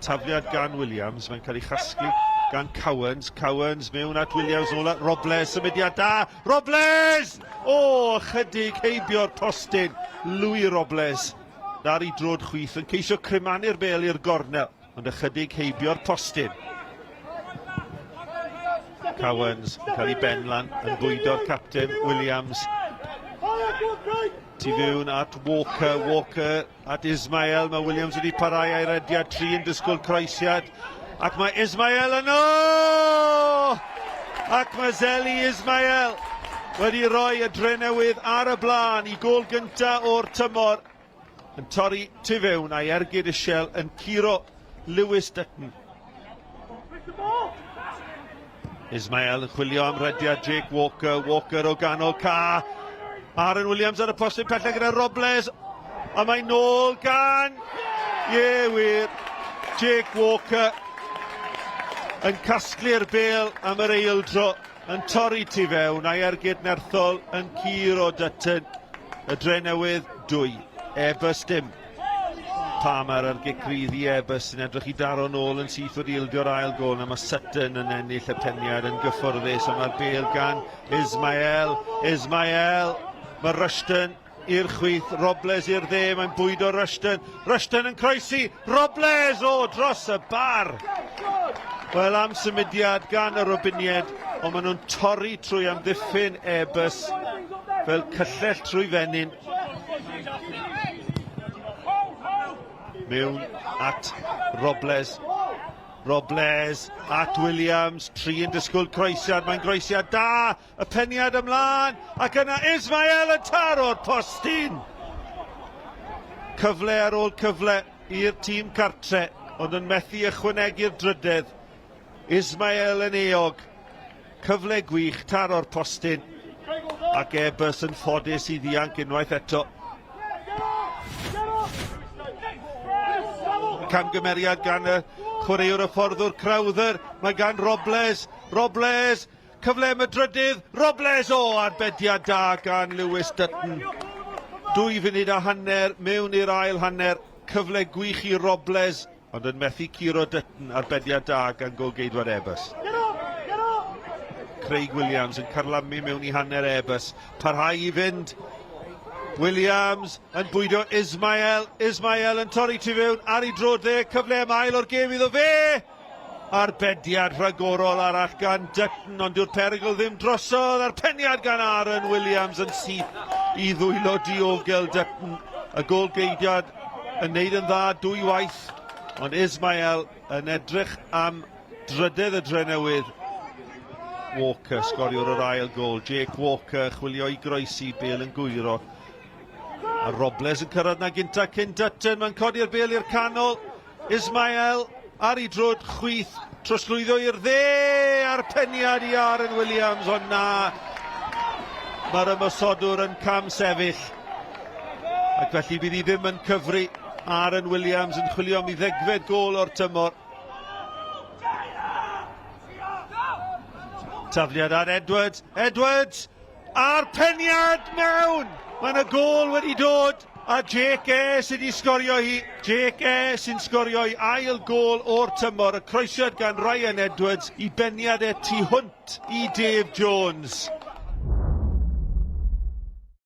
Tafliad gan Williams, mae'n cael ei chasgu gan Cowens. Cowens mewn at Williams, nôl at Robles, symudiad da. Robles! O, chydig heibio'r postyn. Louis Robles. Dar i drod chwith yn ceisio crimanu'r bel i'r gornel, ond ychydig heibio'r postyn. Cowens cael ei benlan yn bwydo'r capten Williams. Tu fewn at Walker, Walker at Ismael. Mae Williams wedi parhau a'i rediad, 3 yn disgwyl croesiad. Ac mae Ismael yno! Ac mae Zeli Ismael wedi rhoi y Drenewydd ar y blaen i gôl gyntaf o'r tymor. Yn torri tu fewn a'i ergyd isiel yn curo Lewis Dutton. Ismael yn chwilio am rediad Jake Walker, Walker o ganol ca. Aaron Williams ar y postyn pellach gyda Robles. A mae nôl gan... wir. Jake Walker yn casglu'r bel am yr eildro, yn torri tu fewn a'i ergyd nerthol yn curo Dutton. Y Drenewydd 2, Airbus dim. Palmer ar gicrydd i Airbus yn edrych i daro nôl yn syth wedi ildio'r ail gol, a mae Sutton yn ennill y peniad yn gyfforddus, a mae'r bel gan Ismael. Mae Rushton i'r chwith, Robles i'r dde, mae'n bwydo Rushton. Rushton yn croesi, Robles dros y bar. Wel, am symudiad gan y Robinied, ond maen nhw'n torri trwy amddiffyn Airbus fel cyllell trwy fenyn. Mewn at Robles. Robles at Williams, 3 yn disgwyl croesiad, mae'n croesiad da, y peniad ymlaen, ac yna Ismael yn taro'r postyn. Cyfle ar ôl cyfle i'r tîm cartre, ond yn methu ychwanegu'r drydydd. Ismael yn eog, cyfle gwych, taro'r postyn, ac Airbus yn ffodus i ddianc unwaith eto. Camgymeriad gan y chwaraewr y fforddwr Crowther, mae gan Robles, cyfle am y drydydd, Robles arbediad da gan Lewis Dutton. 2 funud a hanner mewn i'r ail hanner, cyfle gwych i Robles, ond yn methu curo Dutton, arbediad da gan golgeidwad Airbus. Craig Williams yn carlamu mewn i hanner Airbus, parhau i fynd. Williams yn bwydo Ismael yn torri tu fewn ar ei drod dde, cyfle am ail o'r gêm iddo fe. Arbediad rhagorol arall gan Dutton, ond yw'r perygl ddim drosodd. A'r peniad gan Aaron Williams yn syth i ddwylo diogel Dutton. Y golgeidiad yn neud yn dda 2 waith, ond Ismael yn edrych am drydydd y Drenewydd. Walker sgoriwr yr ail gol. Jake Walker chwilio i groesi, bel yn gwyro. A Robles yn cyrraedd na gynta cyn Dutton, mae'n codi'r bel i'r canol. Ismael ar ei drod chwith, trosglwyddo i'r dde, a'r peniad i Aaron Williams, ond na. Mae'r ymosodwr yn cam sefyll. Ac felly bydd hi ddim yn cyfri. Aaron Williams yn chwilio am ei 10fed gol o'r tymor. Tafliad ar Edwards, a'r peniad mewn! Mae'n y gol wedi dod, a Jake sy'n sgorio hi. Jake sy'n sgorio hi ail gol o'r tymor. Y croesiad gan Ryan Edwards i beniad tu hwnt i Dave Jones.